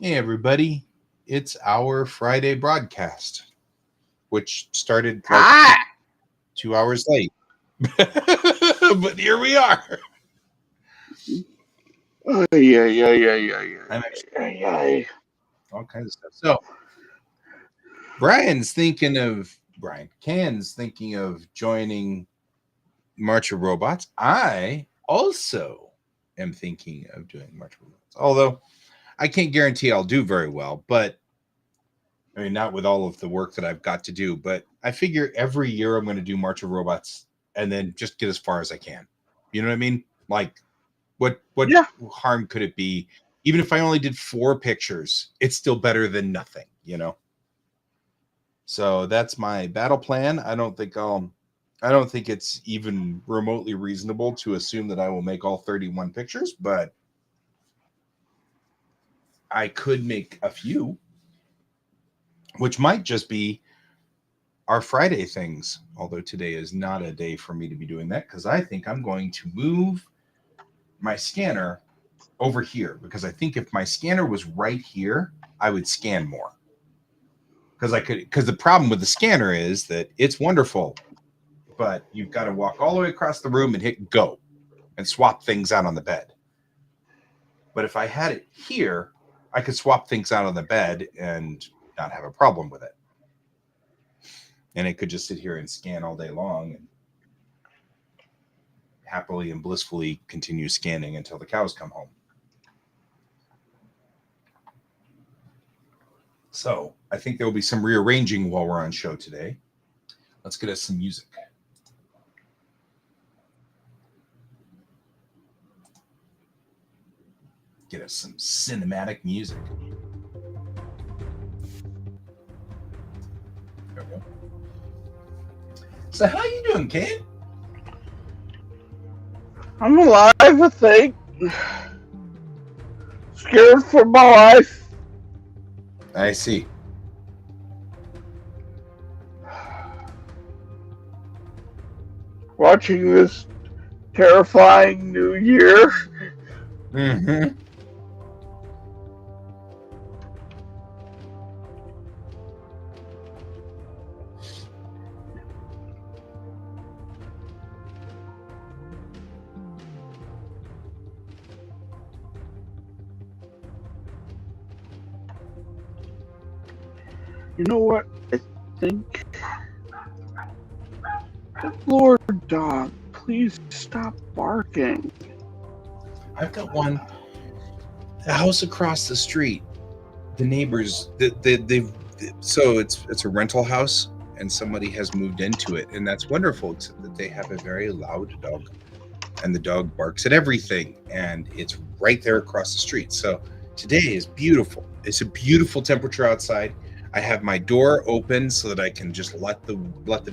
Hey, everybody. It's our Friday broadcast, which started like Hi. 2 hours late. But here we are. I'm actually Ay. all kinds of stuff. So, Can's thinking of joining March of Robots. I also am thinking of doing March of Robots, although I can't guarantee I'll do very well, but I mean, not with all of the work that I've got to do, but I figure every year I'm going to do March of Robots and then just get as far as I can. You know what I mean? Like, what Yeah. harm could it be? Even if I only did 4 pictures, it's still better than nothing, you know? So that's my battle plan. I don't think it's even remotely reasonable to assume that I will make all 31 pictures, but I could make a few, which might just be our Friday things, although today is not a day for me to be doing that because I think I'm going to move my scanner over here because I think if my scanner was right here, I would scan more. Because the problem with the scanner is that it's wonderful, but you've got to walk all the way across the room and hit go and swap things out on the bed. But if I had it here, I could swap things out on the bed and not have a problem with it. And it could just sit here and scan all day long and happily and blissfully continue scanning until the cows come home. So I think there will be some rearranging while we're on show today. Let's get us some music. Get us some cinematic music. There we go. So how you doing, kid? I'm alive, I think. Scared for my life. I see. Watching this terrifying new year. Mm-hmm. You know what? I think. Lord dog, please stop barking. I've got one. The house across the street. The neighbors. They've. So it's a rental house, and somebody has moved into it, and that's wonderful. Except that they have a very loud dog, and the dog barks at everything, and it's right there across the street. So today is beautiful. It's a beautiful temperature outside. I have my door open so that I can just let the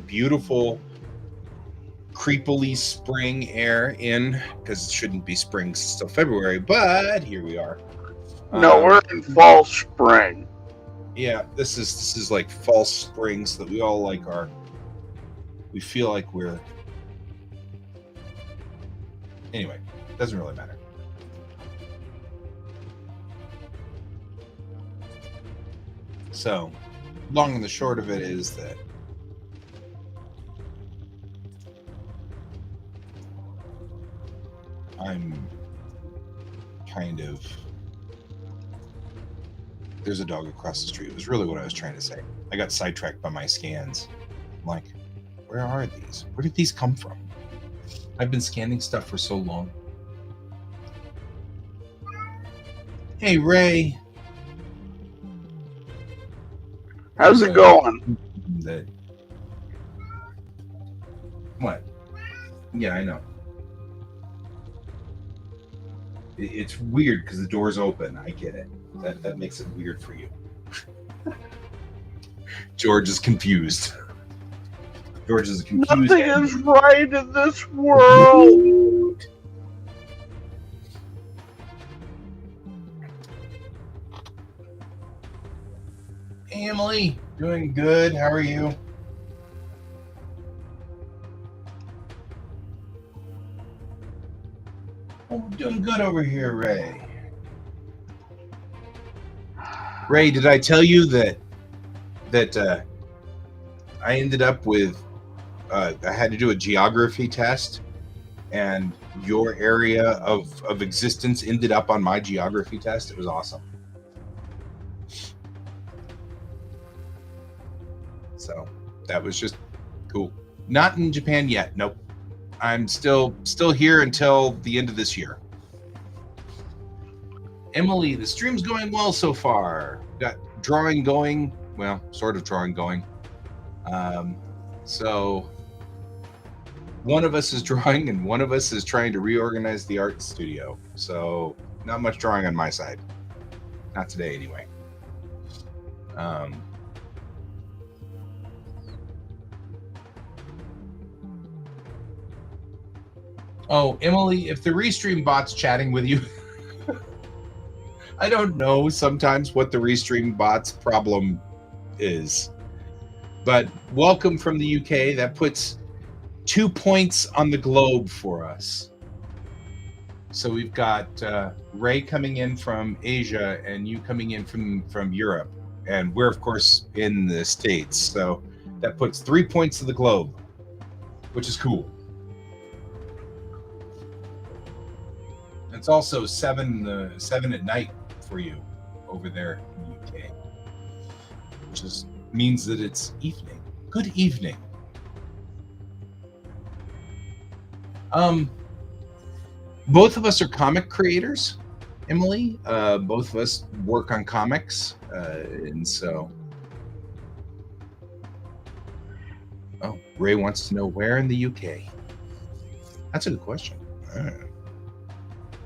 beautiful creepily spring air in because it shouldn't be spring, it's still February, but here we are. No, we're in fall spring. Yeah, this is like false spring, so that we all like we feel like we're anyway. Doesn't really matter. So, long and the short of it is that I'm kind of. There's a dog across the street. It was really what I was trying to say. I got sidetracked by my scans. I'm like, where are these? Where did these come from? I've been scanning stuff for so long. Hey, Ray. How's it going? That what? Yeah, I know. It's weird because the door's open. I get it. That makes it weird for you. George is confused. George is confused. Nothing is right in this world. Hey, Emily, doing good. How are you? Oh, we're doing good over here, Ray. Ray, did I tell you that I ended up with I had to do a geography test, and your area of existence ended up on my geography test? It was awesome. So that was just cool. Not in Japan yet. Nope. I'm still here until the end of this year. Emily, the stream's going well so far. Got drawing going. Well, sort of drawing going. So one of us is drawing and one of us is trying to reorganize the art studio. So not much drawing on my side. Not today, anyway. Oh, Emily, if the Restream bot's chatting with you, I don't know sometimes what the Restream bot's problem is. But welcome from the UK. That puts 2 points on the globe for us. So we've got Ray coming in from Asia and you coming in from Europe. And we're, of course, in the States. So that puts 3 points to the globe, which is cool. It's also 7 at night for you over there in the UK, which means that it's evening. Good evening. Both of us are comic creators, Emily. Both of us work on comics, and so. Oh, Ray wants to know where in the UK. That's a good question.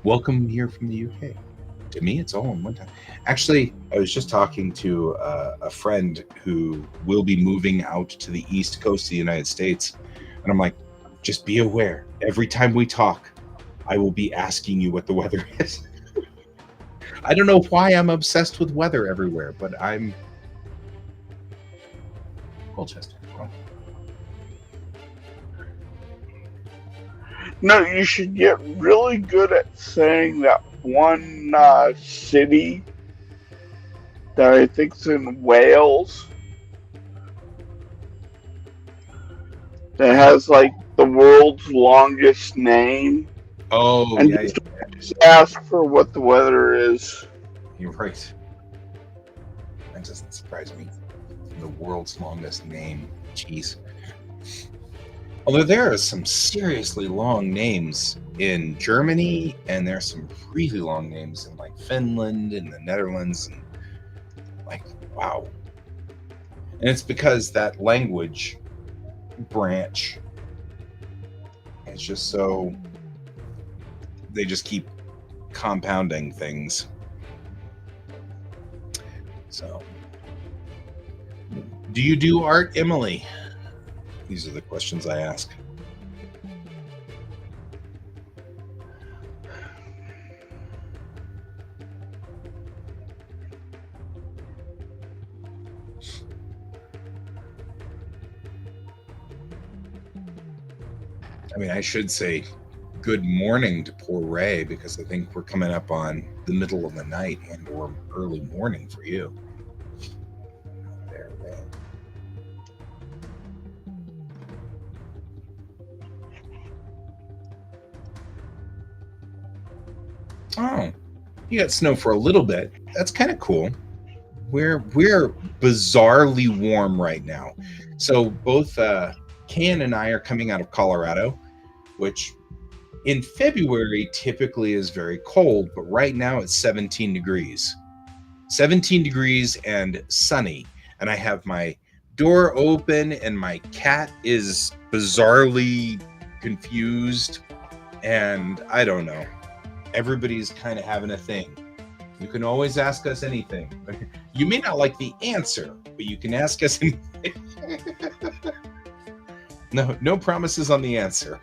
Welcome here from the UK. To me, it's all in one time. Actually, I was just talking to a friend who will be moving out to the East Coast of the United States. And I'm like, just be aware, every time we talk, I will be asking you what the weather is. I don't know why I'm obsessed with weather everywhere, but I'm Colchester. Well, No, you should get really good at saying that one city that I think's in Wales that has like the world's longest name. oh, And yeah, just ask for what the weather is. you're right. That doesn't surprise me. The world's longest name. Jeez. Although there are some seriously long names in Germany, and there are some really long names in like Finland and the Netherlands, and like, wow. And it's because that language branch is just so, they just keep compounding things. So, do you do art, Emily? These are the questions I ask. I mean, I should say good morning to poor Ray, because I think we're coming up on the middle of the night and or early morning for you. There, Ray. Oh, you got snow for a little bit. That's kind of cool. We're bizarrely warm right now. So both Ken and I are coming out of Colorado, which in February typically is very cold, but right now it's 17 degrees. 17 degrees and sunny. And I have my door open and my cat is bizarrely confused. And I don't know. Everybody's kind of having a thing. You can always ask us anything. You may not like the answer, but you can ask us anything. No promises on the answer.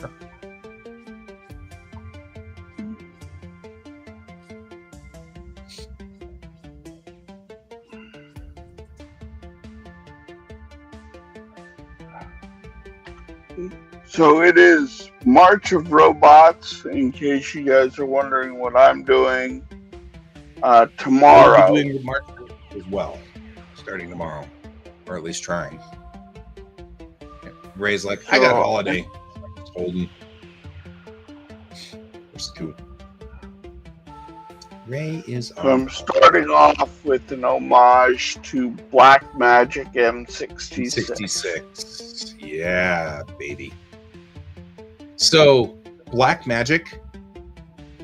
So it is March of Robots, in case you guys are wondering what I'm doing. Tomorrow. What are you doing with March? as well, starting tomorrow, or at least trying. Ray's like, I got a holiday. Just holding. Which is cool. Ray is on. I'm starting off with an homage to Black Magic M66. 66. Yeah, baby. So Black Magic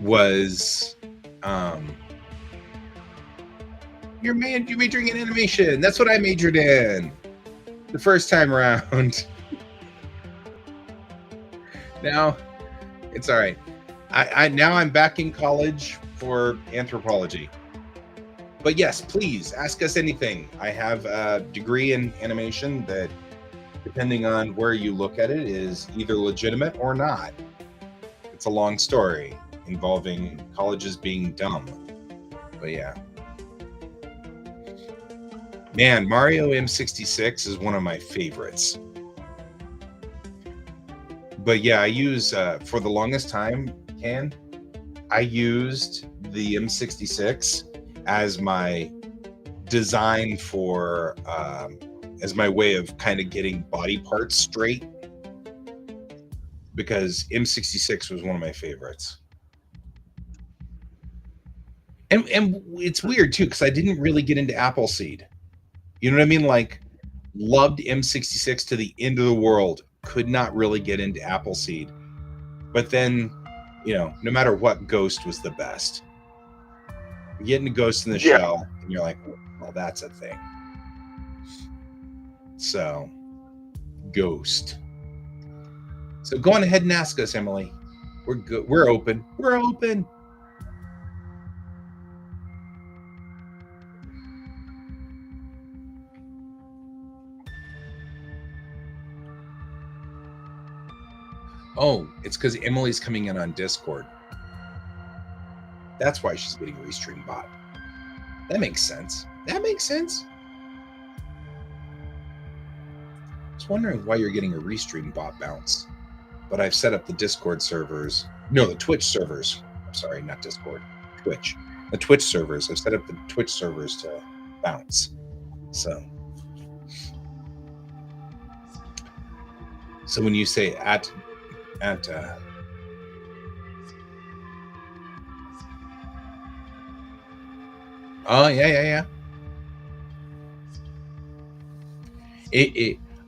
was you're majoring in animation. That's what I majored in the first time around. Now it's all right. I now I'm back in college for anthropology. But yes, please ask us anything. I have a degree in animation that, depending on where you look at it, is either legitimate or not. It's a long story involving colleges being dumb. But yeah. Man, Mario M66 is one of my favorites. But yeah, I use, for the longest time, I used the M66 as my design for, as my way of kind of getting body parts straight, because M66 was one of my favorites. And it's weird too, because I didn't really get into Appleseed. You know what I mean? Like, loved M66 to the end of the world. Could not really get into Appleseed. But then, you know, no matter what, Ghost was the best. You get into Ghost in the Shell, and you're like, well, that's a thing. So, Ghost. So go on ahead and ask us, Emily. We're good. We're open. We're open. Oh, it's because Emily's coming in on Discord. That's why she's getting a restream bot. That makes sense. That makes sense. I was wondering why you're getting a restream bot bounce. But I've set up the Discord servers. No, the Twitch servers. I'm sorry, not Discord. Twitch. The Twitch servers. I've set up the Twitch servers to bounce. So when you say at oh yeah.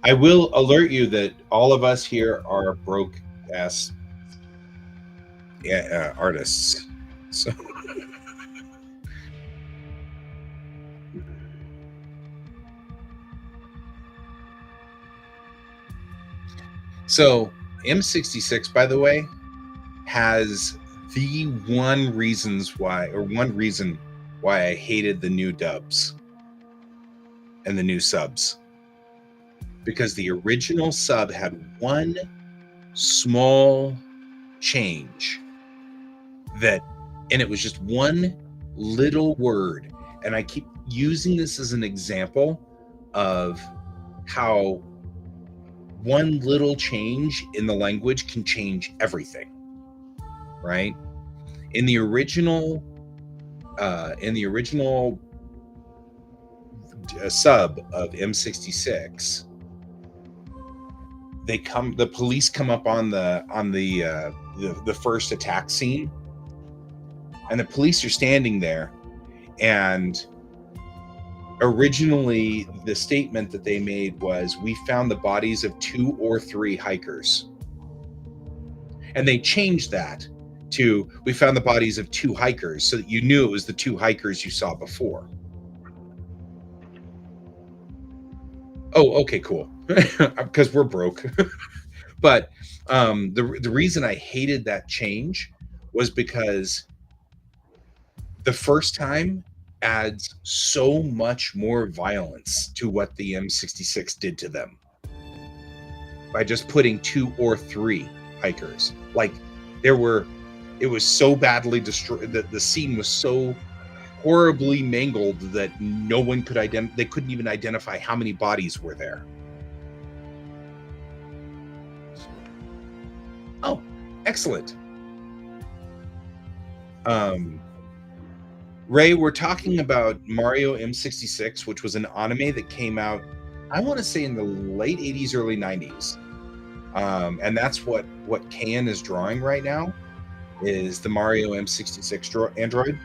I will alert you that all of us here are broke ass artists. So M66, by the way, has the one reason why I hated the new dubs and the new subs. Because the original sub had one small change and it was just one little word. And I keep using this as an example of how one little change in the language can change everything, right? In the original sub of M66, the police come up on the first attack scene, and the police are standing there, and originally the statement that they made was, we found the bodies of 2 or 3 hikers. And they changed that to, we found the bodies of 2 hikers, so that you knew it was the 2 hikers you saw before. Oh, okay, cool. Because we're broke. But the reason I hated that change was because the first time adds so much more violence to what the M66 did to them by just putting 2 or 3 hikers. Like, it was so badly destroyed, that the scene was so horribly mangled that no one could they couldn't even identify how many bodies were there. Oh, excellent. Ray, we're talking about Mario M66, which was an anime that came out, I want to say, in the late 80s, early 90s. And that's what KN is drawing right now, is the Mario M66 android.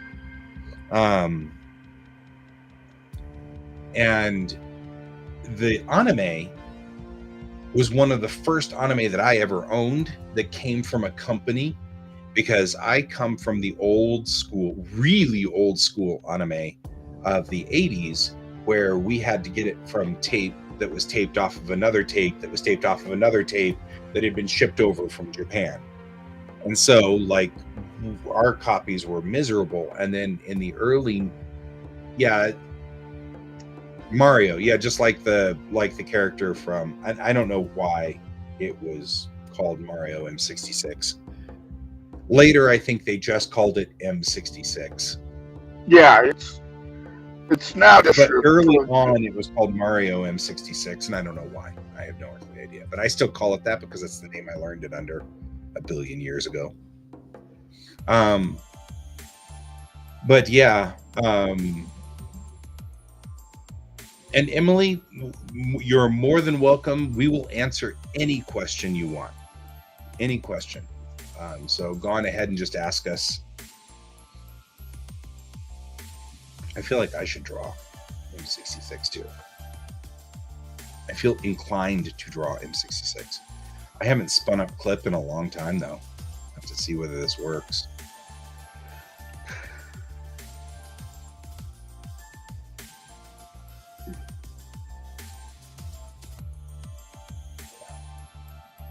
And the anime was one of the first anime that I ever owned that came from a company, because I come from the old school, really old school anime of the 80s, where we had to get it from tape that was taped off of another tape that was taped off of another tape that had been shipped over from Japan. And so, like, our copies were miserable. And then in the early, Mario, just like the character from, I don't know why it was called Mario M66. Later, I think they just called it M66. Yeah, it's now just. But early on, it was called Mario M66, and I don't know why. I have no earthly idea. But I still call it that because it's the name I learned it under a billion years ago. But yeah. And Emily, you're more than welcome. We will answer any question you want. Any question. So go on ahead and just ask us. I feel like I should draw M66 too. I feel inclined to draw M66. I haven't spun up Clip in a long time, though. I have to see whether this works.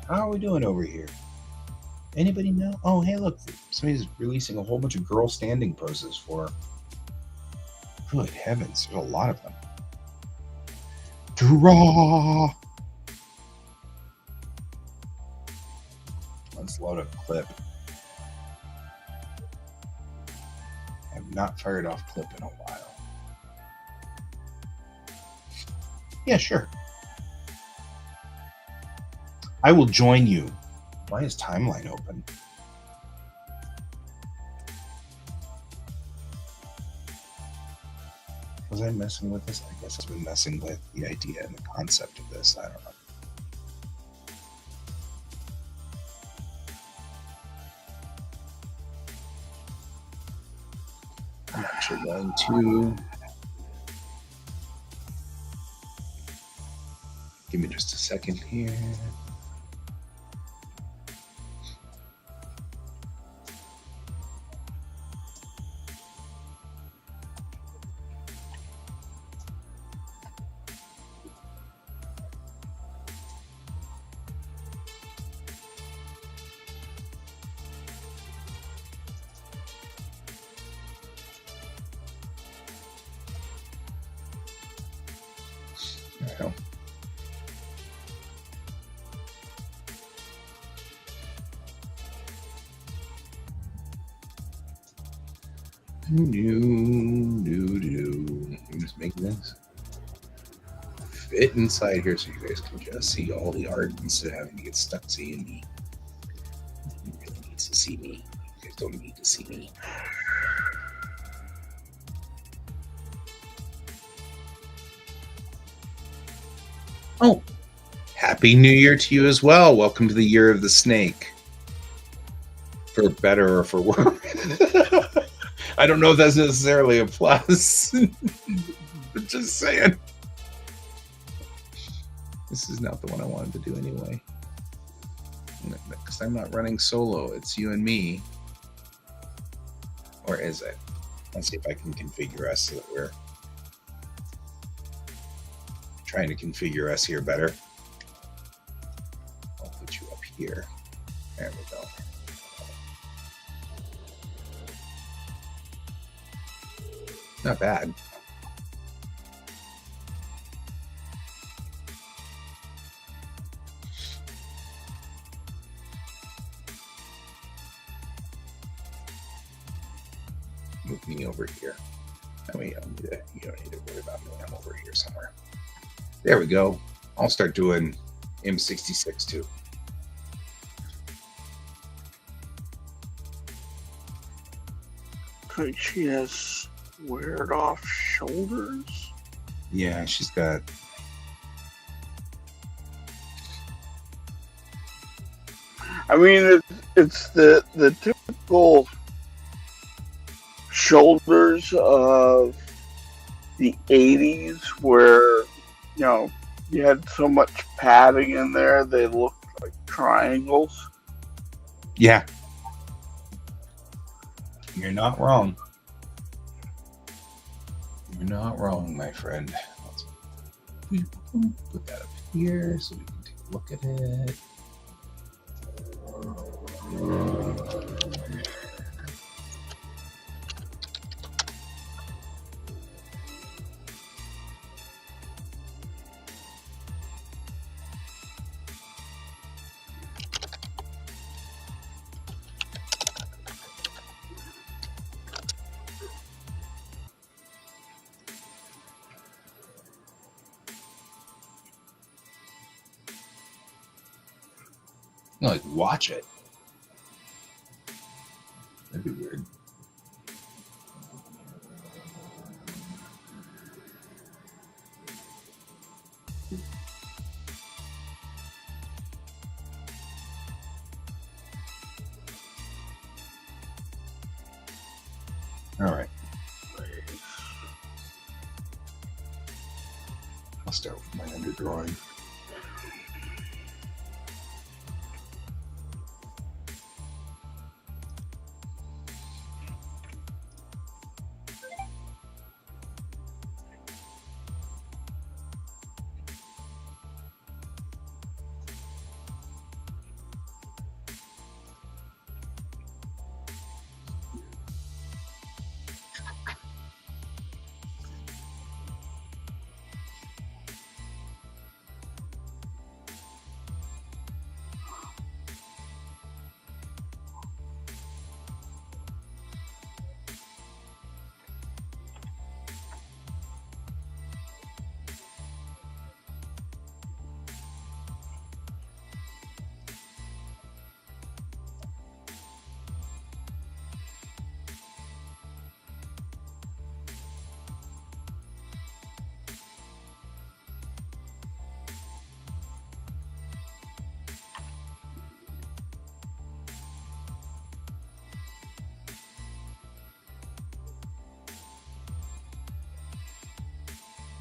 How are we doing over here? Anybody know? Oh, hey, look. Somebody's releasing a whole bunch of girl standing poses for... Good heavens, there's a lot of them. Draw! Let's load a Clip. I have not fired off Clip in a while. Yeah, sure. I will join you. Why is Timeline open? Was I messing with this? I guess I've been messing with the idea and the concept of this. I don't know. I'm actually going to... Give me just a second here. I'm just making this fit inside here so you guys can just see all the art instead of having to get stuck seeing me. You really need to see me. You guys don't need to see me. Oh, Happy New Year to you as well. Welcome to the Year of the Snake. For better or for worse. I don't know if that's necessarily a plus. But just saying. This is not the one I wanted to do anyway. Because I'm not running solo. It's you and me. Or is it? Let's see if I can configure us so that we're trying to configure us here better. I'll put you up here. There we go. Not bad. Move me over here. That way you don't need to worry about me. I'm over here somewhere. There we go. I'll start doing M66 too. Okay, she has squared off shoulders. Yeah, she's got. I mean, it's the typical shoulders of the 80s where, you had so much padding in there, they looked like triangles. Yeah. You're not wrong. You're not wrong, my friend. Let's put that up here so we can take a look at it. Like, watch it. That'd be weird. All right. I'll start with my underdrawing.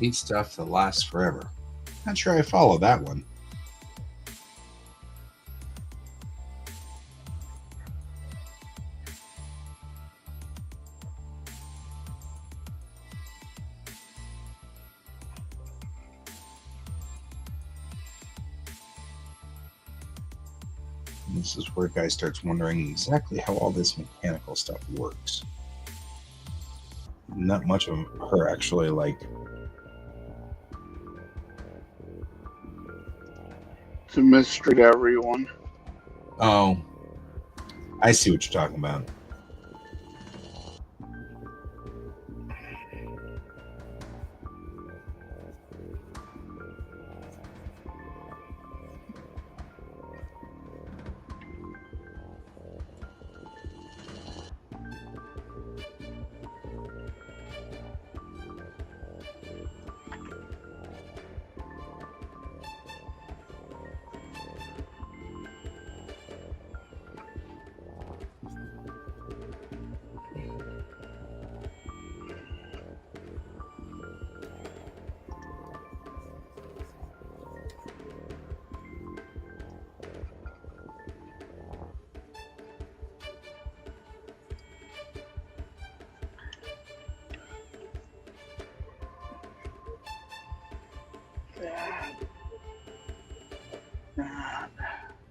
Eat stuff that lasts forever. Not sure I follow that one. And this is where a guy starts wondering exactly how all this mechanical stuff works. Not much of her actually like. It's a mystery to everyone. Oh, I see what you're talking about.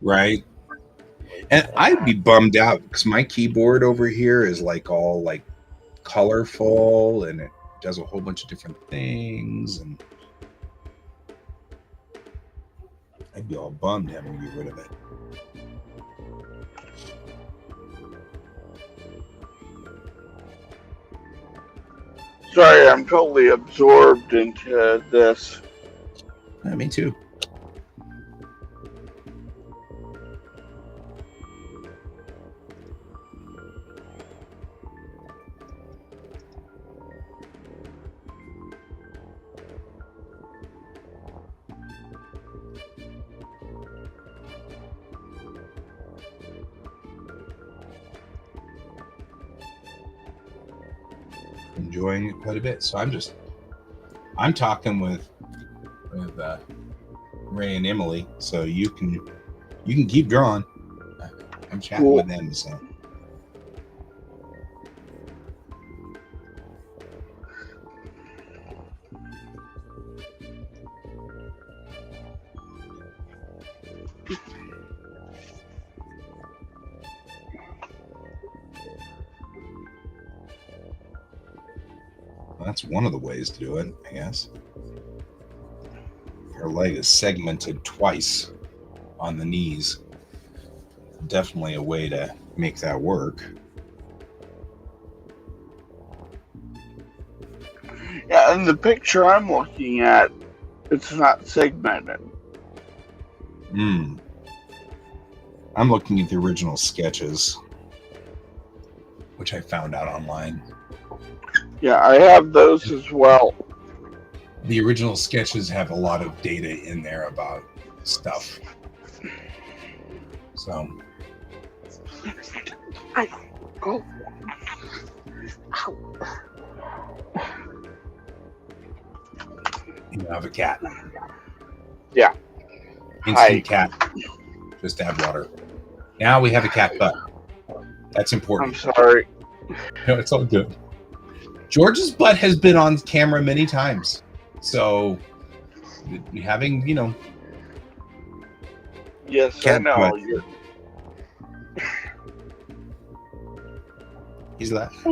Right. And I'd be bummed out because my keyboard over here is like all like colorful and it does a whole bunch of different things, and I'd be all bummed having to get rid of it. Sorry, I'm totally absorbed into this. Yeah, me too. enjoying it quite a bit. So I'm talking with Ray and Emily, so you can keep drawing. I'm chatting Cool. with them, so. That's one of the ways to do it, I guess. Her leg is segmented twice on the knees. Definitely a way to make that work. Yeah, and the picture I'm looking at, it's not segmented. I'm looking at the original sketches, which I found out online. Yeah, I have those as well. The original sketches have a lot of data in there about stuff. So. Go. You have a cat. Yeah. Instant Hi. cat. Just add water. Now we have a cat butt. That's important. I'm sorry. No, it's all good. George's butt has been on camera many times. So having, Yes, I cat know. butt. He's like, I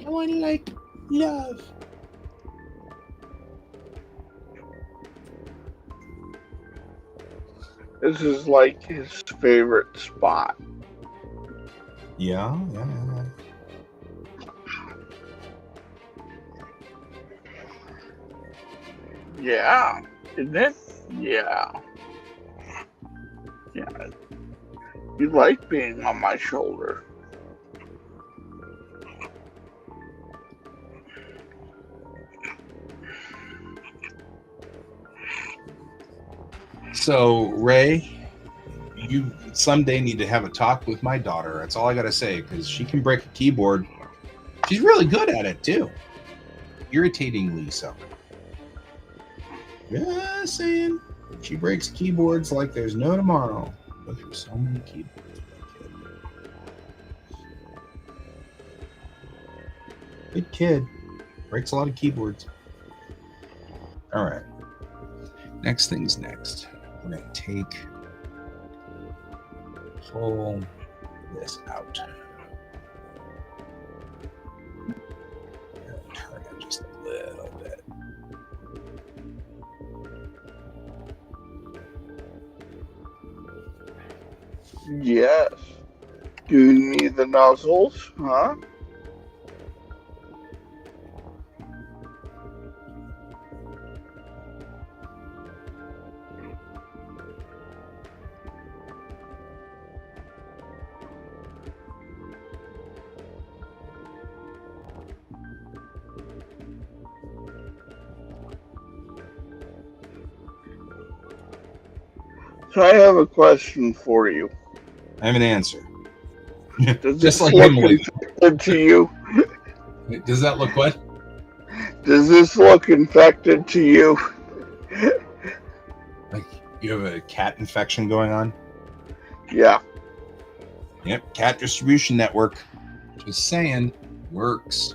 want like love. This is like his favorite spot. Yeah. Yeah. Isn't it? Yeah. Yeah. You like being on my shoulder. So, Ray, you someday need to have a talk with my daughter. That's all I got to say, because she can break a keyboard. She's really good at it, too. Irritatingly so. Just saying. She breaks keyboards like there's no tomorrow. Go through so many keyboards. Good kid. Breaks a lot of keyboards. All right. Next thing's next. We're going to pull this out. Turn it just a little bit. Yes. Do you need the nozzles? Huh? So I have a question for you. I have an answer. Does Just this like look Emily. infected to you? Does that look what? Does this look infected to you? Like you have a cat infection going on? Yeah. Yep, cat distribution network. Just saying, works.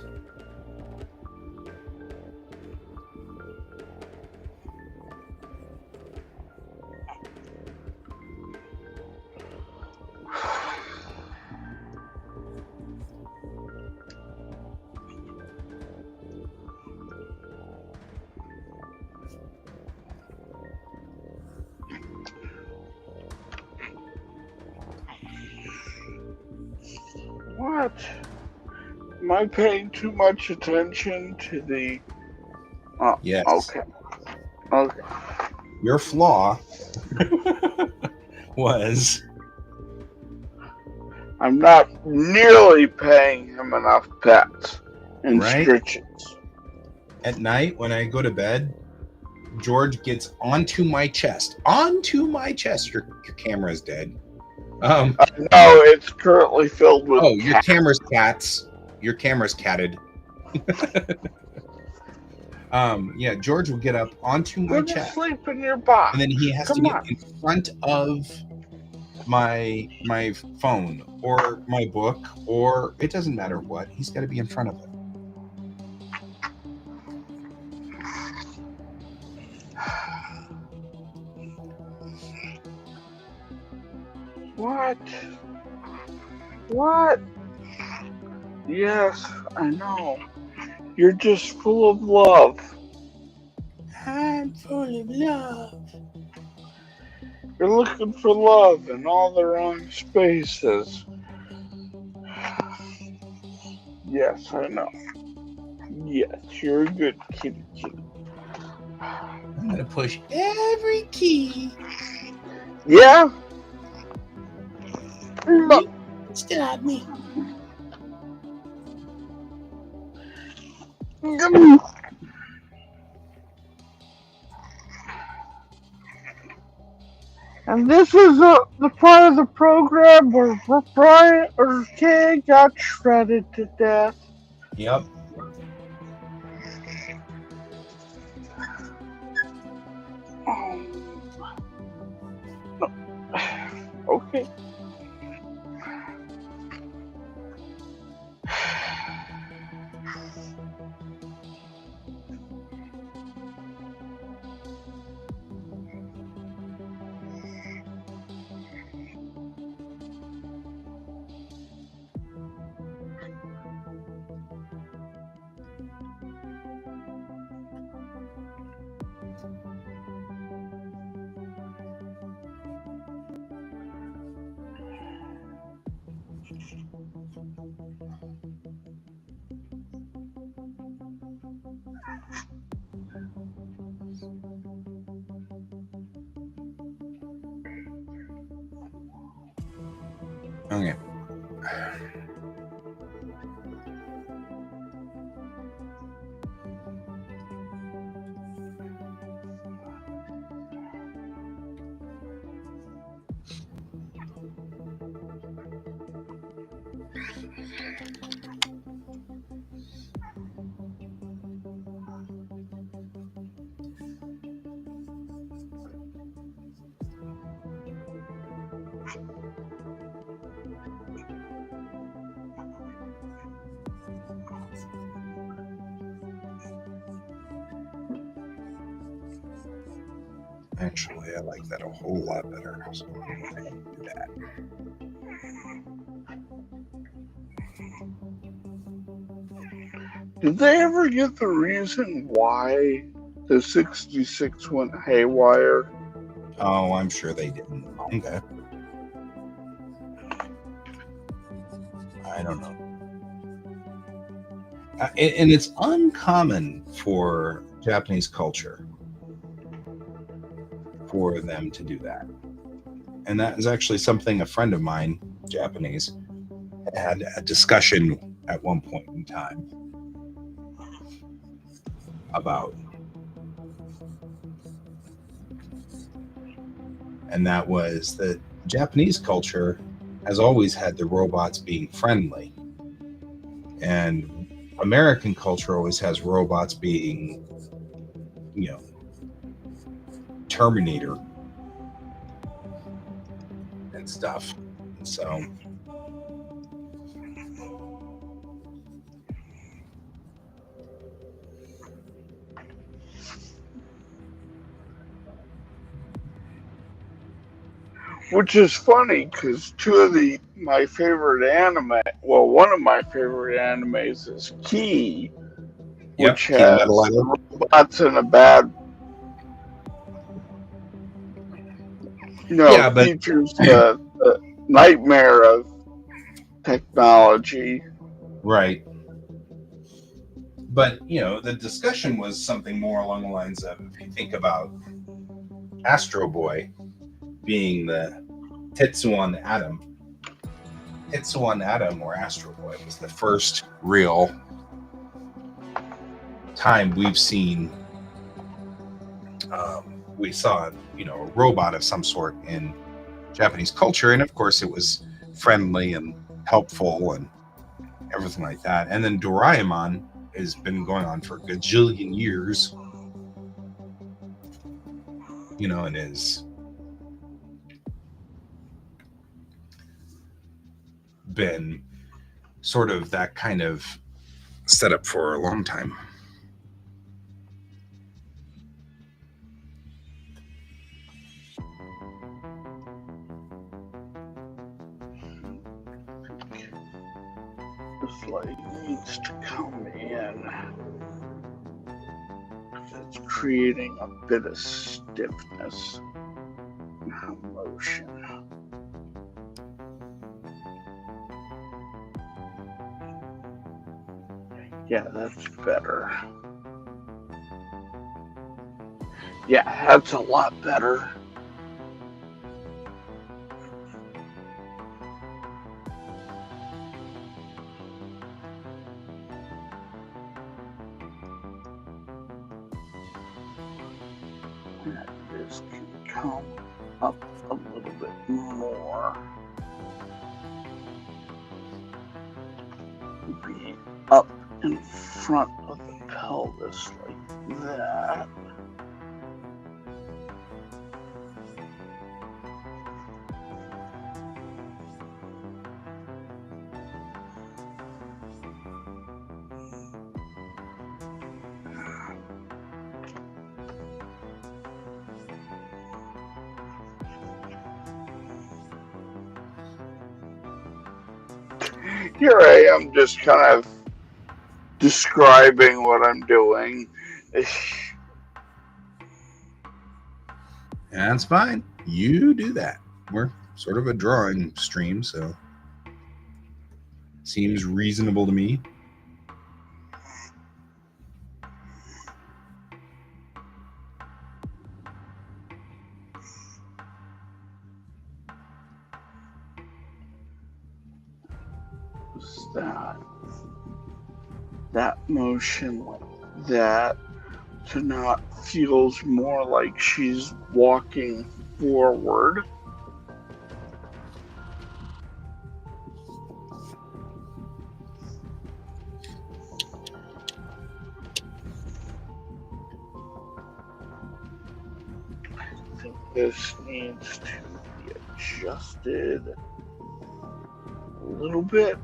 What? Am I paying too much attention to the... Oh, Yes. okay. Okay. Your flaw was I'm not nearly paying him enough pets and Right? stitches. at night when I go to bed, George gets onto my chest. Onto my chest. Your camera's dead. No, it's currently filled with Oh, your cats. camera's cats. Your camera's catted. Yeah, George will get up onto my Go to chest, sleep in your box. and then he has to Come get on. in front of my phone or my book, or it doesn't matter what. He's got to be in front of it. What? What? Yes, I know. You're just full of love. I'm full of love. You're looking for love in all the wrong spaces. Yes, I know. Yes, you're a good kitty. I'm gonna push every key. Yeah? You stop me. And this is the part of the program where Brian or Kay got shredded to death. Yep. No. Okay. Okay. Actually, I like that a whole lot better. So I can do that. Did they ever get the reason why the 66 went haywire? Oh, I'm sure they didn't. Okay. I don't know. And it's uncommon for Japanese culture for them to do that. And that is actually something a friend of mine, Japanese, had a discussion at one point in time about. And that was that Japanese culture has always had the robots being friendly. And American culture always has robots being, Terminator and stuff. So Which is funny because my favorite anime, well, one of my favorite animes is Key, yep, which Key Metal has Idol. robots in a bad, Yeah, but features the nightmare of technology. right. But the discussion was something more along the lines of, if you think about Astro Boy being the Tetsuan Atom. Tetsuan Atom, or Astro Boy, was the first real time we've seen we saw a robot of some sort in Japanese culture, and of course it was friendly and helpful and everything like that. And then Doraemon has been going on for a gajillion years, and has been sort of that kind of setup for a long time. This light needs to come in. It's creating a bit of stiffness and motion. Yeah, that's better. Yeah, that's a lot better. This can come up a little bit more. Be up in front of the pelvis like that. Here I am just kind of describing what I'm doing. That's fine. You do that. We're sort of a drawing stream, so seems reasonable to me. That motion like that, so now it feels more like she's walking forward. I think this needs to be adjusted a little bit.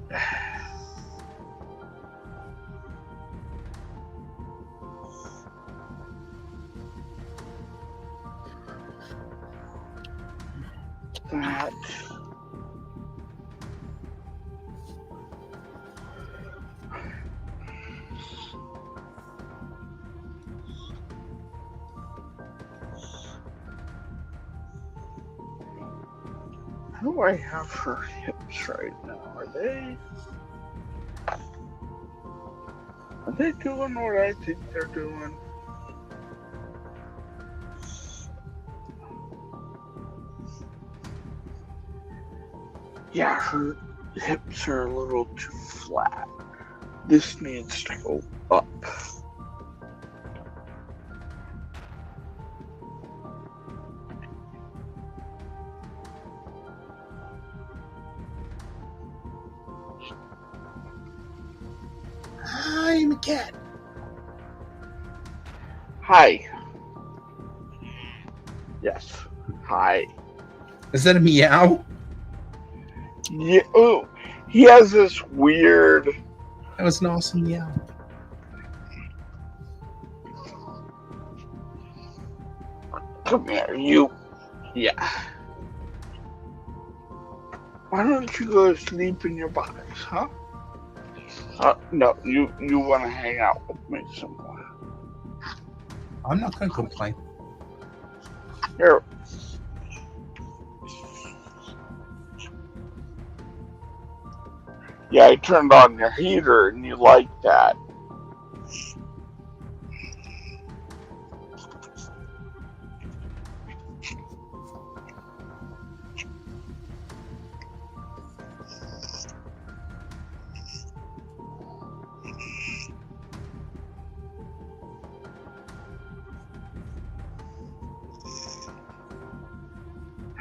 That. How do I have her hips right now? Are they doing what I think they're doing? Yeah, her hips are a little too flat. This needs to go up. I'm a cat. Hi. Yes. Hi. Is that a meow? Yeah. Oh, he has this weird. That was an awesome meow. Come here, you. Yeah. Why don't you go to sleep in your box, huh? No, you want to hang out with me some more. I'm not going to complain. Here. Yeah, I turned on your heater and you like that.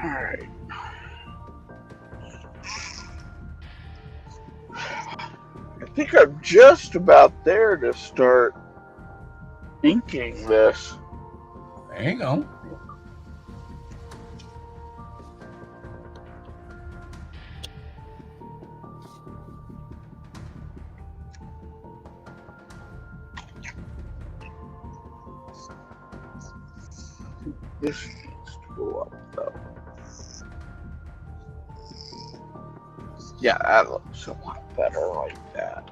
Alright. I think I'm just about there to start inking this. There you go. This needs to go up, though. Yeah, that looks a lot better like that.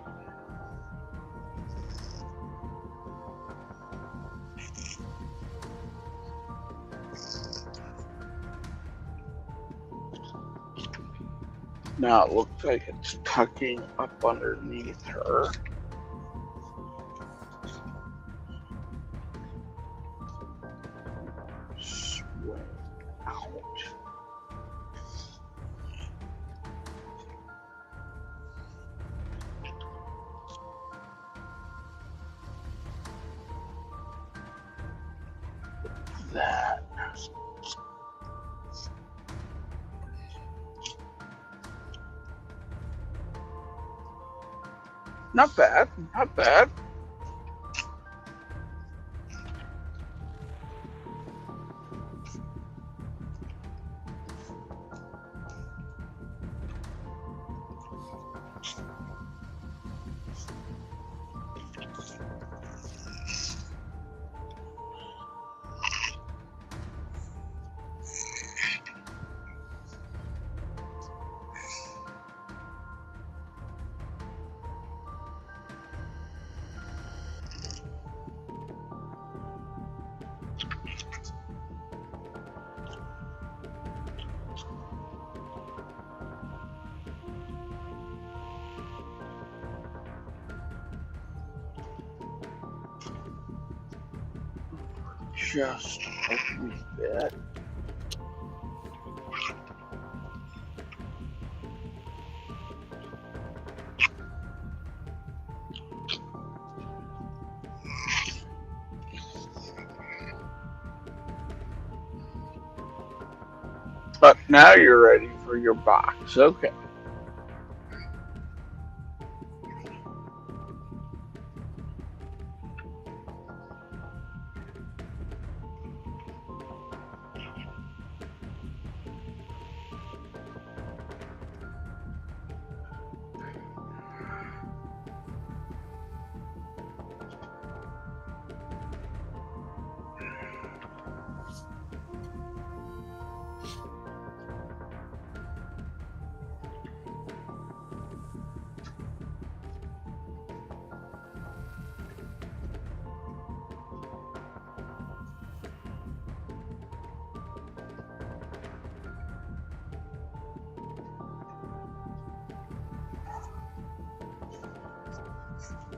Now it looks like it's tucking up underneath her. Swing out. That. Not bad, not bad. Just a wee bit. But now you're ready for your box. Okay.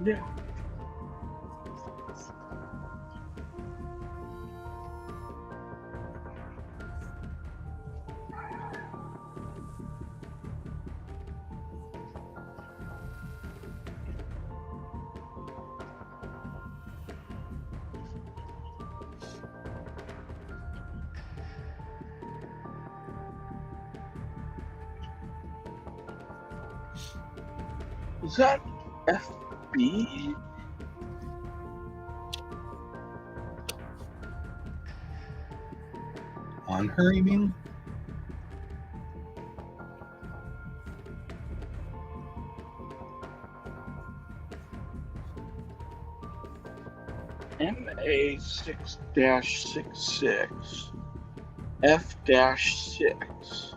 Yeah. Is that FB? On her, you mean? MA6-66 F-6.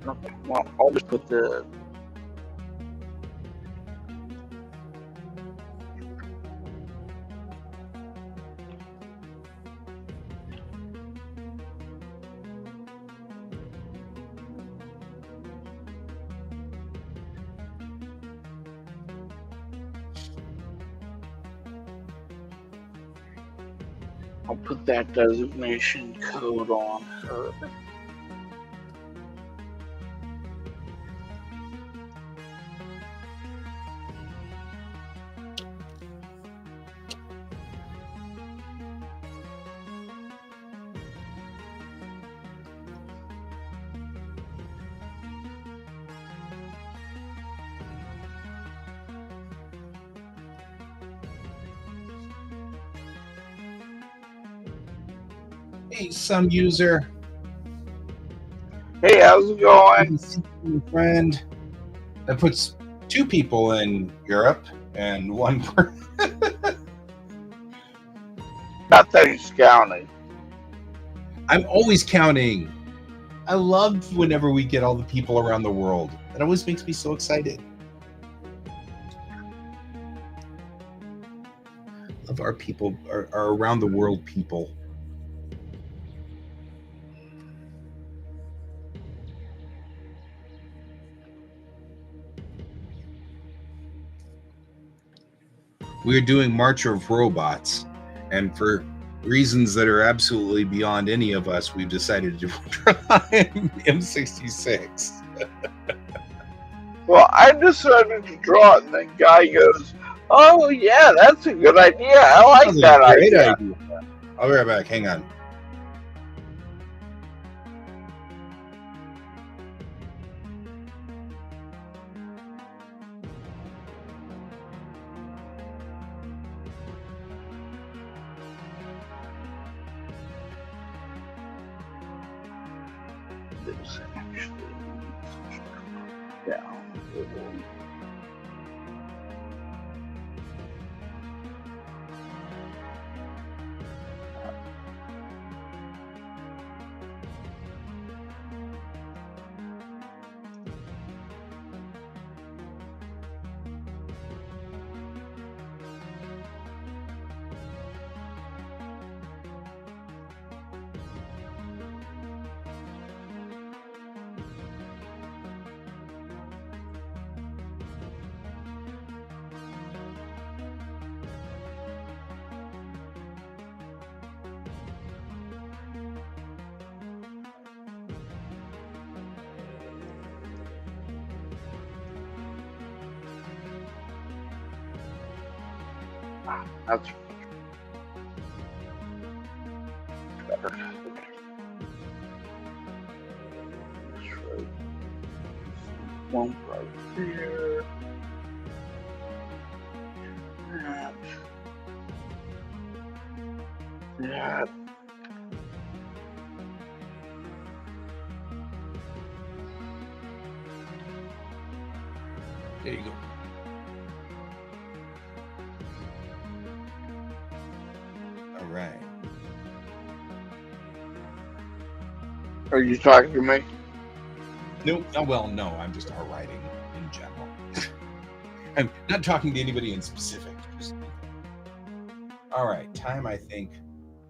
Okay, well, I'll just put the I'll put that designation code on her. heard. Hey, some user. Hey, how's it going? Friend. That puts 2 people in Europe and 1 per. Not that he's counting. I'm always counting. I love whenever we get all the people around the world. That always makes me so excited. Love our people, our around the world people. We're doing March of Robots, and for reasons that are absolutely beyond any of us, we've decided to try M66. Well, I decided to draw it, and then Guy goes, "Oh yeah, that's a good idea. I like that Great idea." idea. I'll be right back. Hang on. This actually down a little. That's better. That's right. One right there. That. That. There you go. All right. Are you talking to me? No, well, no. I'm just our writing in general. I'm not talking to anybody in specific. Just... All right. Time, I think,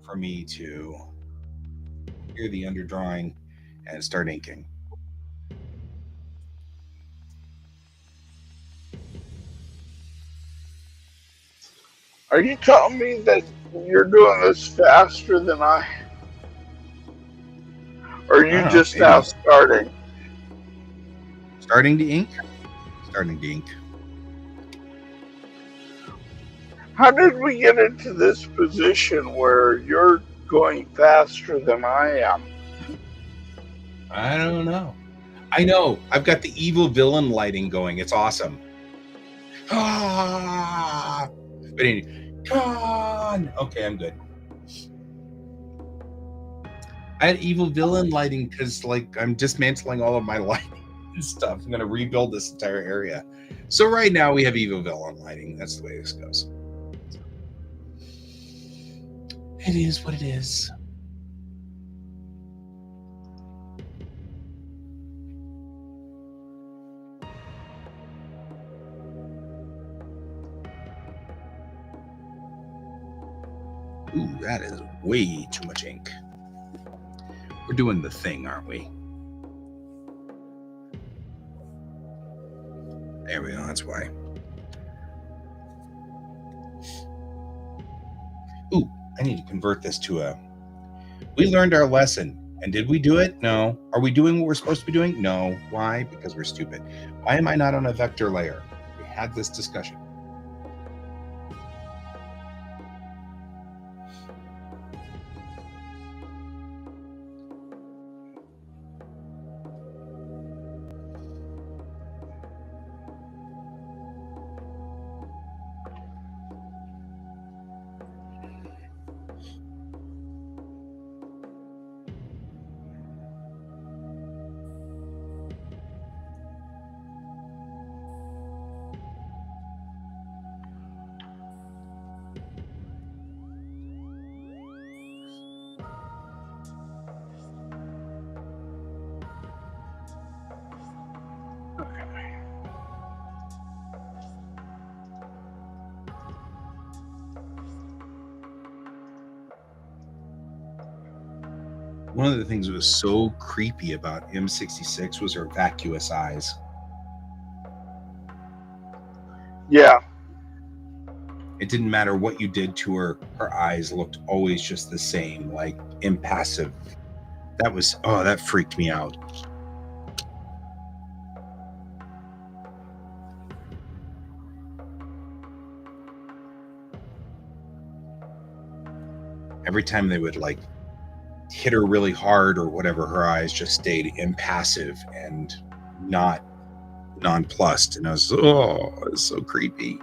for me to hear the underdrawing and start inking. Are you telling me that you're doing this faster than I? Or are I you don't know. just now Maybe starting? starting to ink. Starting to ink. How did we get into this position where you're going faster than I am? I don't know. I know. I've got the evil villain lighting going. It's awesome. Ah! But anyway, con. Okay, I'm good. I had evil villain lighting because, like, I'm dismantling all of my lighting and stuff. I'm gonna rebuild this entire area. So right now we have evil villain lighting. That's the way this goes. It is what it is. Ooh, that is way too much ink. We're doing the thing, aren't we? There we go, that's why. Ooh, I need to convert this to a... We learned our lesson. And did we do it? No. Are we doing what we're supposed to be doing? No. Why? Because we're stupid. Why am I not on a vector layer? We had this discussion. One of the things that was so creepy about M66 was her vacuous eyes. Yeah. It didn't matter what you did to her, her eyes looked always just the same, like impassive. That freaked me out. Every time they would like hit her really hard or whatever, her eyes just stayed impassive and not nonplussed. And it's so creepy.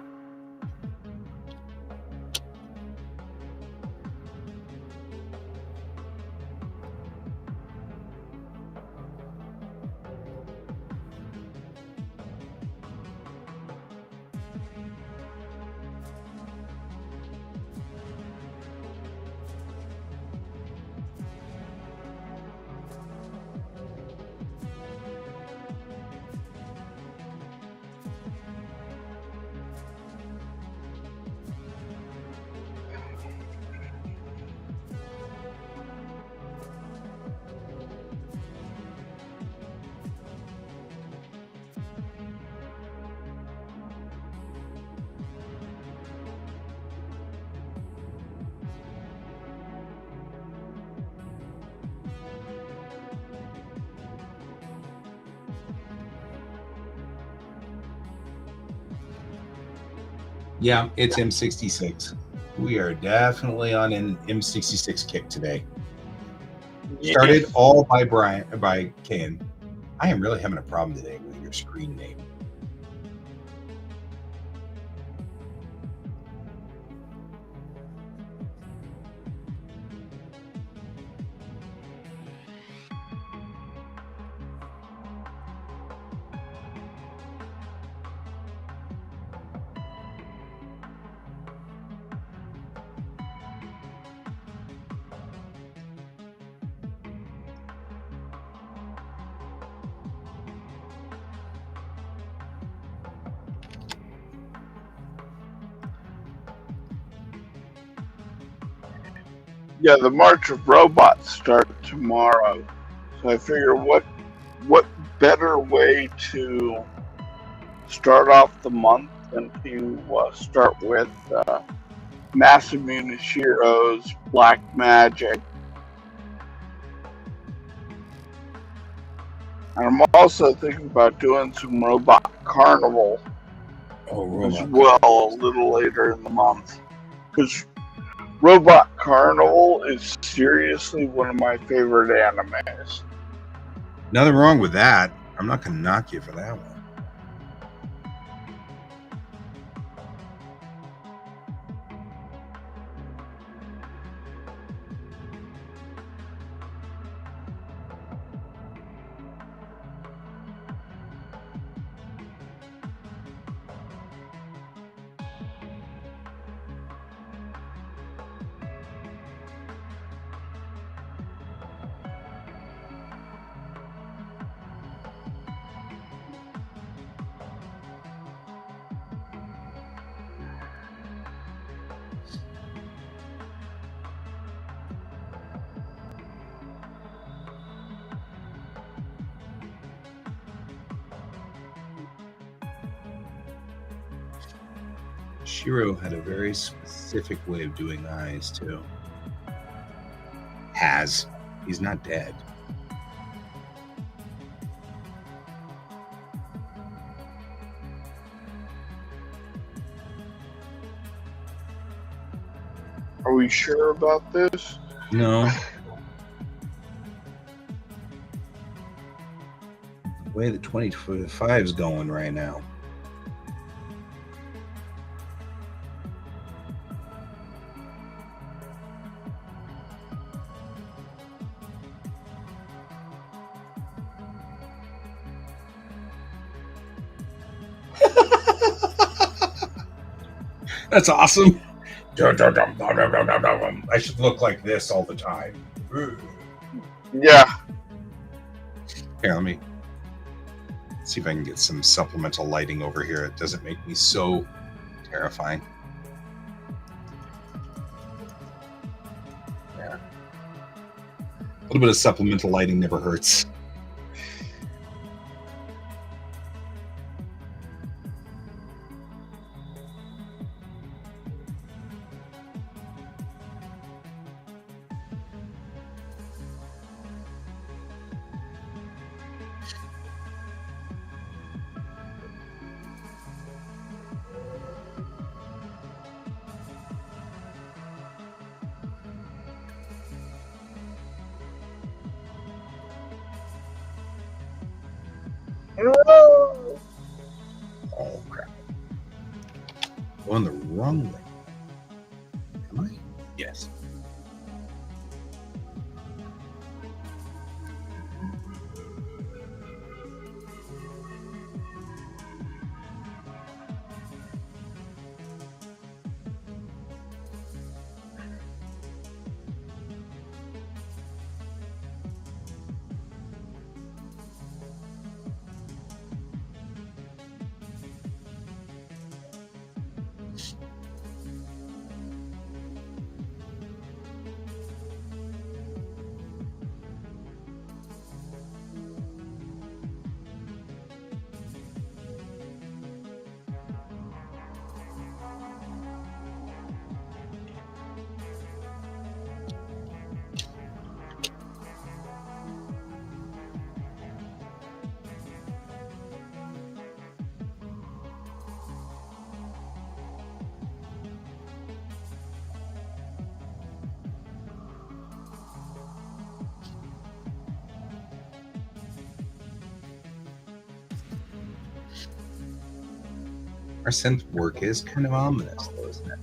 Yeah, it's M66. We are definitely on an M66 kick today. Started all by Kayan. I am really having a problem today with your screen name. Yeah, the March of Robots starts tomorrow. So I figure what better way to start off the month than to start with Masamune Shiro's Black Magic. And I'm also thinking about doing some Robot Carnival as well a little later in the month. Because Robot Carnival is seriously one of my favorite animes. Nothing wrong with that. I'm not going to knock you for that one. Shiro had a very specific way of doing eyes, too. He's not dead. Are we sure about this? No. The way the 2025 is going right now. That's awesome. I should look like this all the time. Yeah. Here, let me see if I can get some supplemental lighting over here. It doesn't make me so terrifying. Yeah. A little bit of supplemental lighting never hurts. Oh, crap. Going the wrong way. Am I? Yes. Our synth work is kind of ominous, though, isn't it?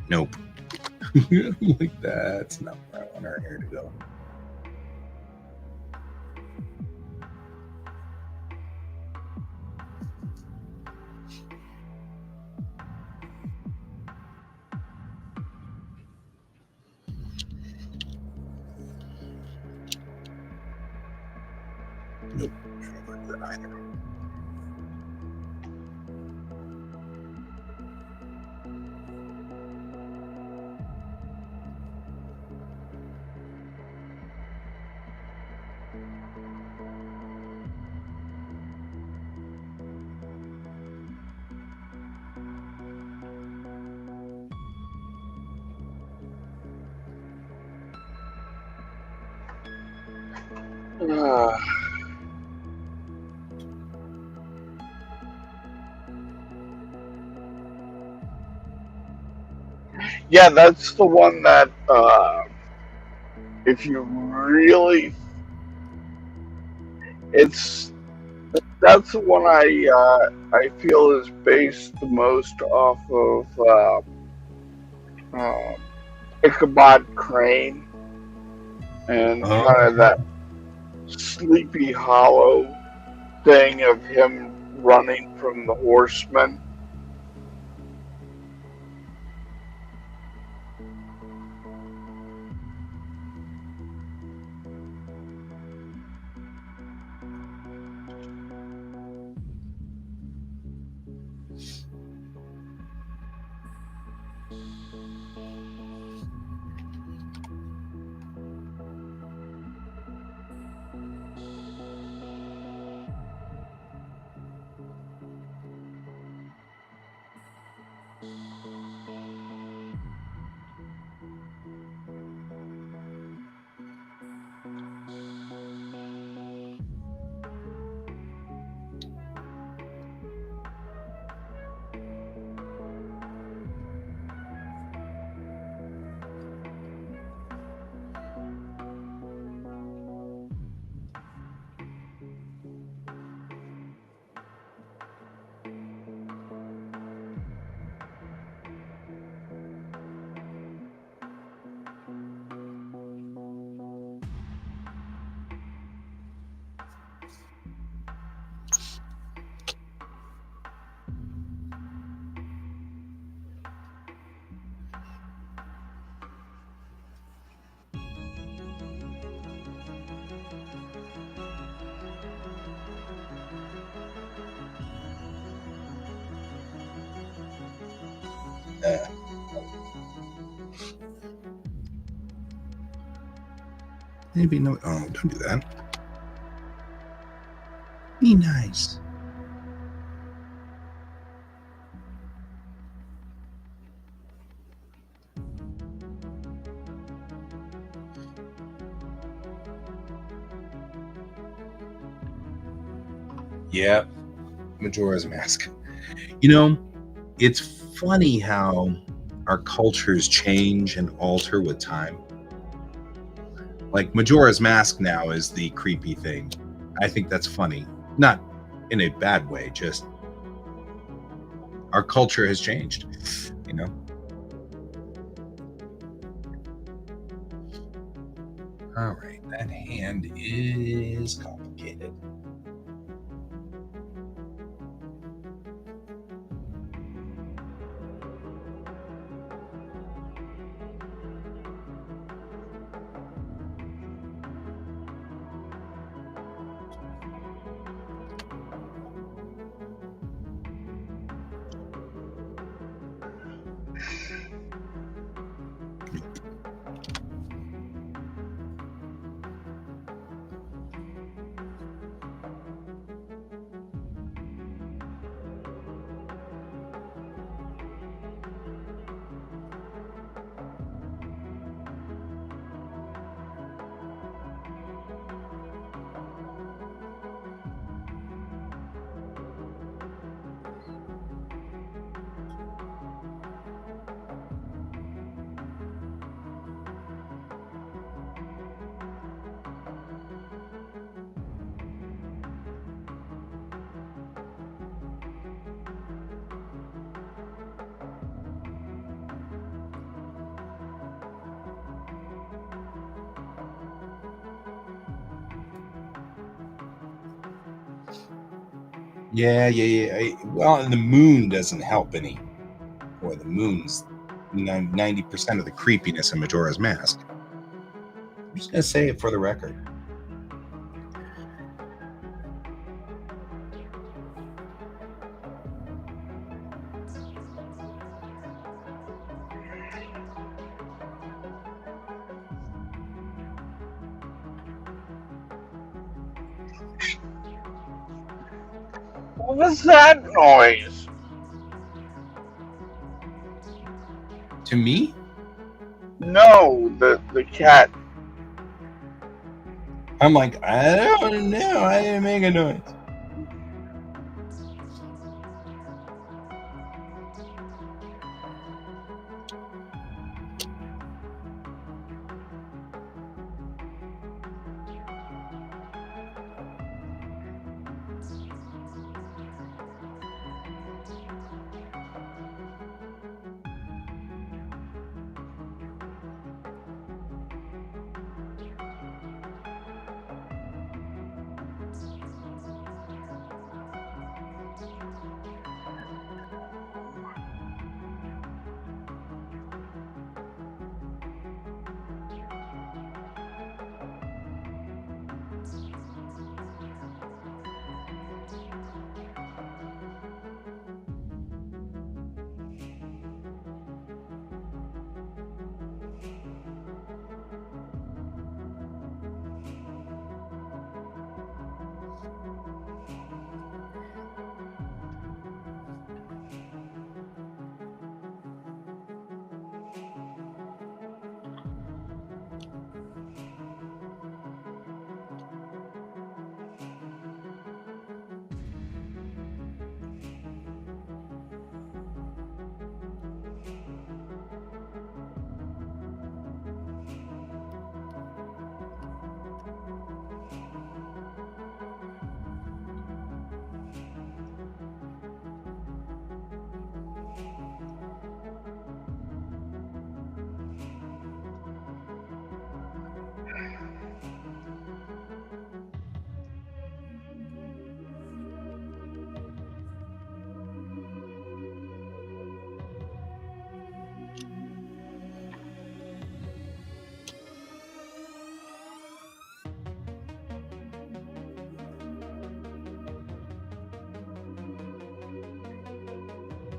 Nope. Like that's not where I want our hair to go. Nope. I don't like that either. Yeah, that's the one that if you really, that's the one I feel is based the most off of Ichabod Crane and kind of that Sleepy Hollow thing of him running from the horsemen. Maybe no. Oh, don't do that. Be nice. Yeah, Majora's Mask. You know, it's funny how our cultures change and alter with time. Like Majora's Mask now is the creepy thing. I think that's funny. Not in a bad way, just our culture has changed, you know? All right, that hand is complicated. Yeah. Well, and the moon doesn't help any. Boy, the moon's 90% of the creepiness in Majora's Mask. I'm just going to say it for the record. What was that noise? To me? No, the cat. I'm like, I don't know. I didn't make a noise.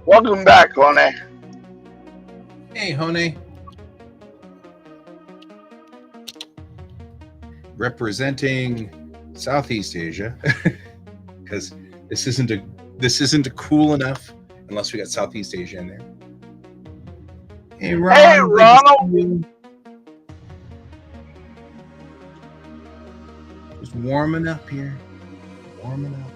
Welcome back, honey. Hey, Hone. Representing Southeast Asia, because this isn't a cool enough unless we got Southeast Asia in there. Hey, Ron. Hey, Ronald. Just warming up here. Warming up.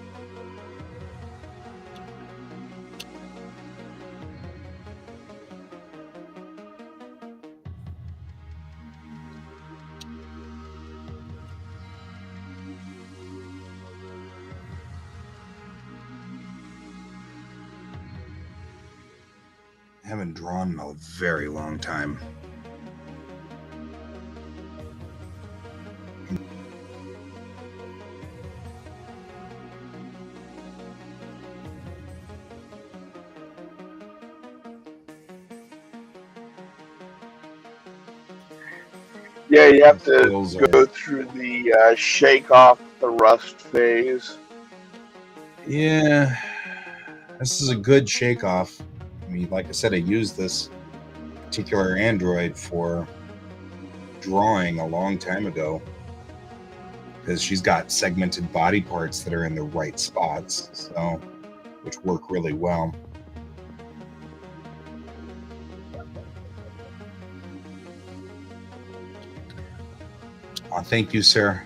I haven't drawn in a very long time. Yeah, you have to go through the shake off the rust phase. Yeah, this is a good shake off. I mean, like I said, I used this particular Android for drawing a long time ago because she's got segmented body parts that are in the right spots, so which work really well. Oh, thank you, sir.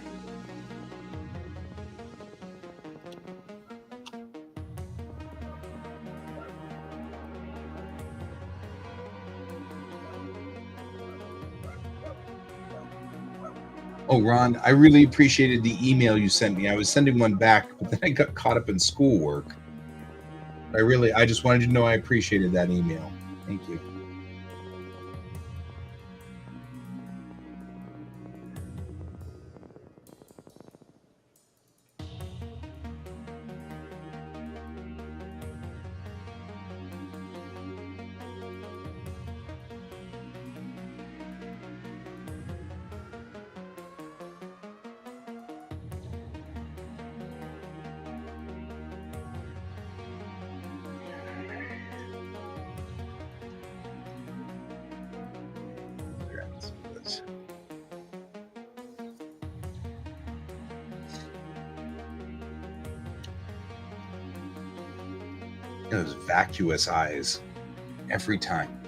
Oh, Ron, I really appreciated the email you sent me. I was sending one back, but then I got caught up in schoolwork. I just wanted you to know I appreciated that email. Thank you. Those vacuous eyes every time.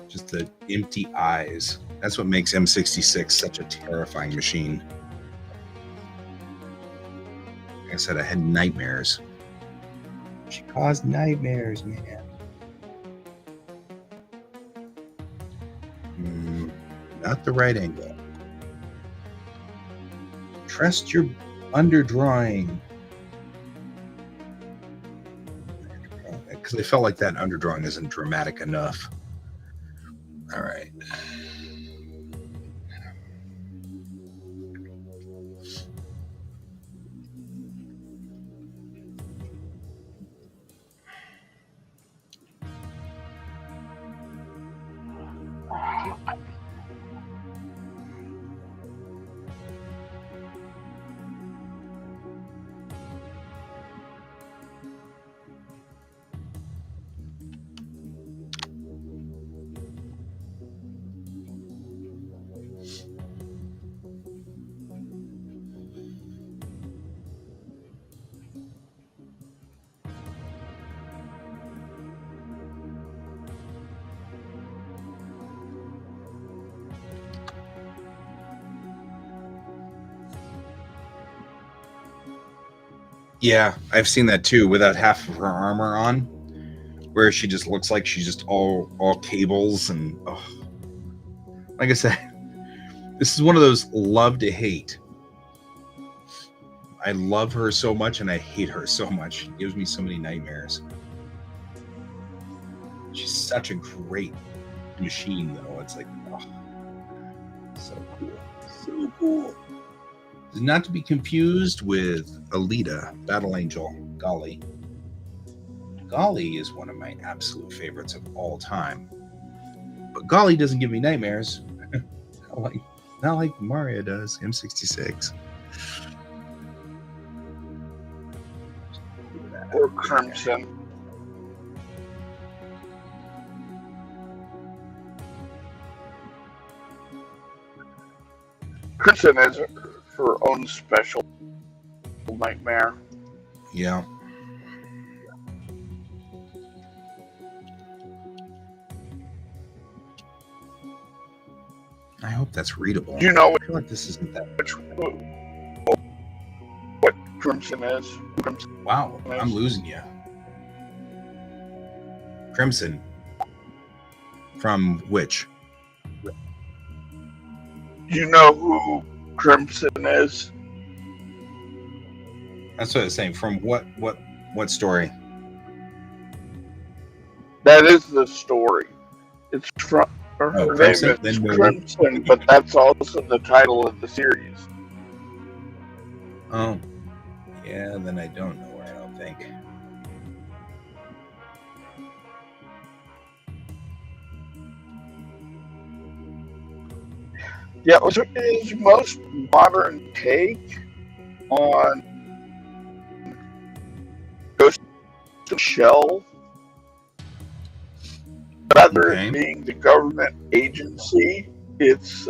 Just the empty eyes. That's what makes M66 such a terrifying machine. Like I said, I had nightmares. She caused nightmares, man. Not the right angle. Trust your underdrawing. Because I felt like that underdrawing isn't dramatic enough. All right. Yeah, I've seen that too, without half of her armor on, where she just looks like she's just all cables and like I said, this is one of those love to hate. I love her so much and I hate her so much. She gives me so many nightmares. She's such a great machine, though. It's like, so cool. So cool. Not to be confused with Alita, Battle Angel, Golly. Golly is one of my absolute favorites of all time. But Golly doesn't give me nightmares. not like Mario does, M66. Or Crimson. Crimson is her own special nightmare. Yeah. I hope that's readable. Do you know I feel like this isn't that. what Crimson is? Wow, I'm losing you. Crimson. From which? Do you know who Crimson is? That's what I was saying. From what story? That is the story. It's from her name Crimson? is Crimson, but that's also the title of the series. Oh. Yeah, then I don't know her, I don't think. Yeah, what's his most modern take on Ghost in the Shell? Rather than being the government agency, it's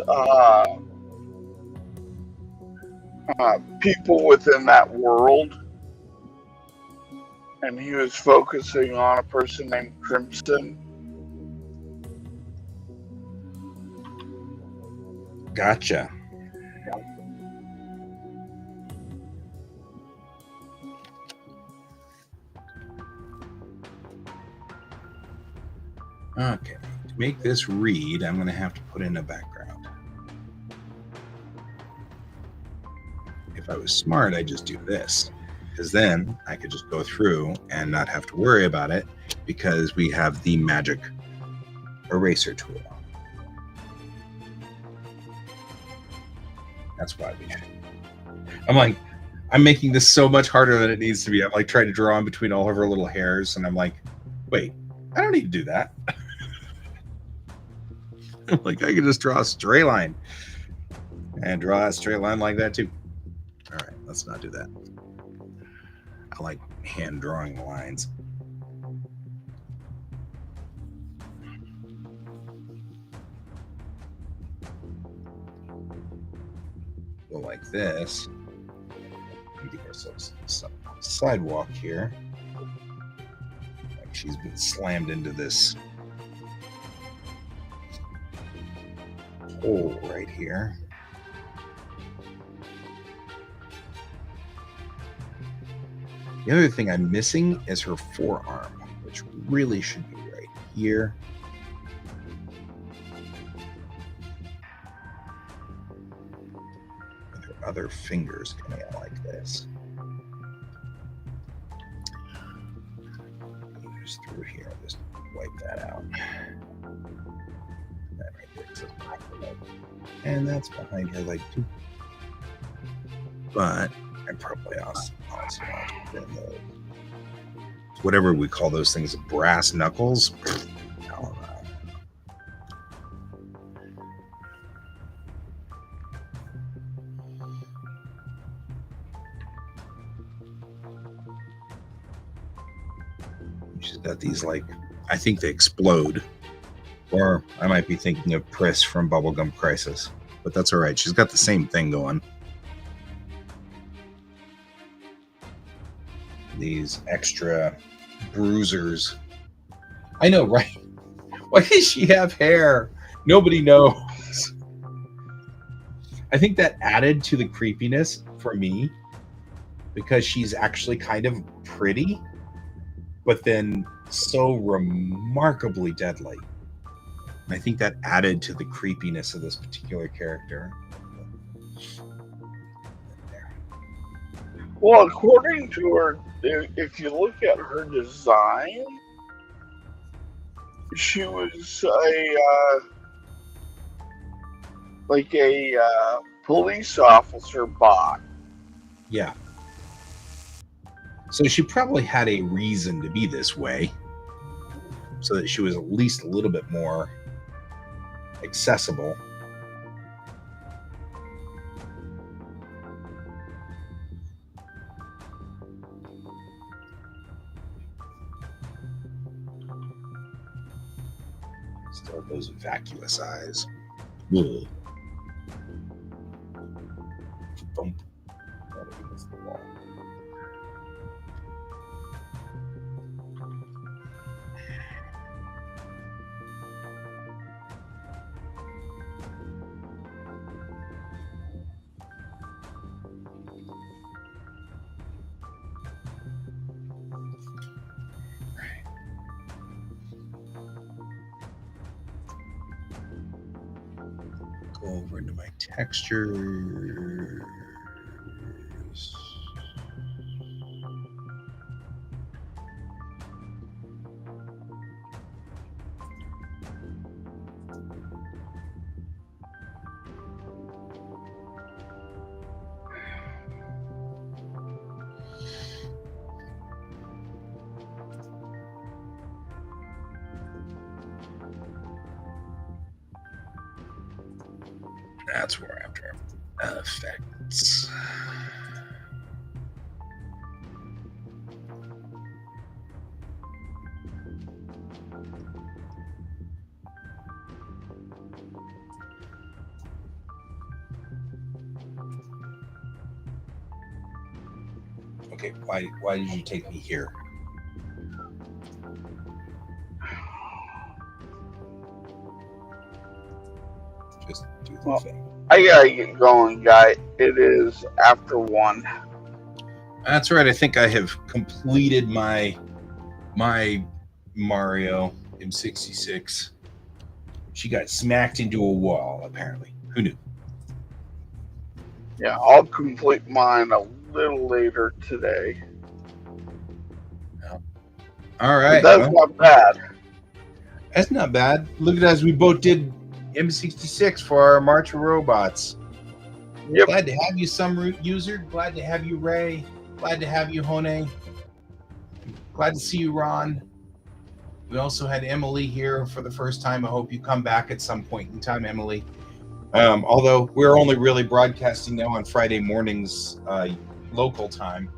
people within that world. And he was focusing on a person named Crimson. Gotcha. Okay, to make this read, I'm going to have to put in a background. If I was smart, I'd just do this, because then I could just go through and not have to worry about it, because we have the magic eraser tool. That's why we should. I'm making this so much harder than it needs to be. I'm like trying to draw in between all of her little hairs, and I'm like, wait, I don't need to do that. I'm like, I can just draw a straight line and draw a straight line like that too. All right, let's not do that. I like hand drawing lines. Go like this. Give ourselves some sidewalk here. Like she's been slammed into this hole right here. The other thing I'm missing is her forearm, which really should be right here. With her other fingers coming out like this. Just through here, just wipe that out. That right there says behind her leg. And that's behind her leg too. But I probably also want to put in those, whatever we call those things, brass knuckles. I don't know. She's got these, like, I think they explode. Or I might be thinking of Pris from Bubblegum Crisis. But that's all right. She's got the same thing going. These extra bruisers. I know, right? Why does she have hair? Nobody knows. I think that added to the creepiness for me, because she's actually kind of pretty, but then so remarkably deadly. And I think that added to the creepiness of this particular character. Well, according to her, if you look at her design, she was a police officer bot. Yeah. So she probably had a reason to be this way, so that she was at least a little bit more accessible. Still those vacuous eyes. Ugh. wall. Go over into my textures. That's where after effects. Okay, why did you take me here? Just do the thing. I gotta get going, guy. It is after 1. That's right. I think I have completed my Mario M66. She got smacked into a wall, apparently. Who knew? Yeah, I'll complete mine a little later today. All right. But that's not bad. That's not bad. Look at us. We both did M66 for our March of Robots. Yep. Glad to have you, some root user. Glad to have you, Ray. Glad to have you, Hone. Glad to see you, Ron. We also had Emily here for the first time. I hope you come back at some point in time, Emily. Although we're only really broadcasting now on Friday mornings, local time,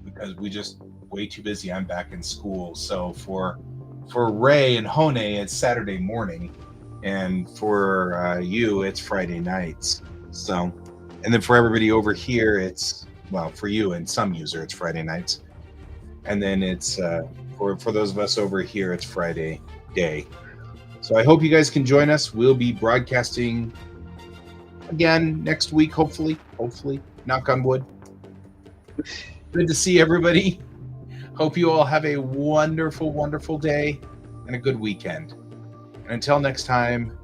because we just way too busy. I'm back in school. So for Ray and Hone, it's Saturday morning, and for you, it's Friday nights. So, and then for everybody over here, it's, well, for you and some user, it's Friday nights, and then it's for those of us over here, it's Friday day. So I hope you guys can join us. We'll be broadcasting again next week, hopefully. Knock on wood. Good to see everybody. Hope you all have a wonderful, wonderful day and a good weekend. And until next time,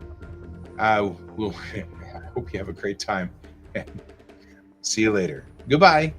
I hope you have a great time. See you later. Goodbye.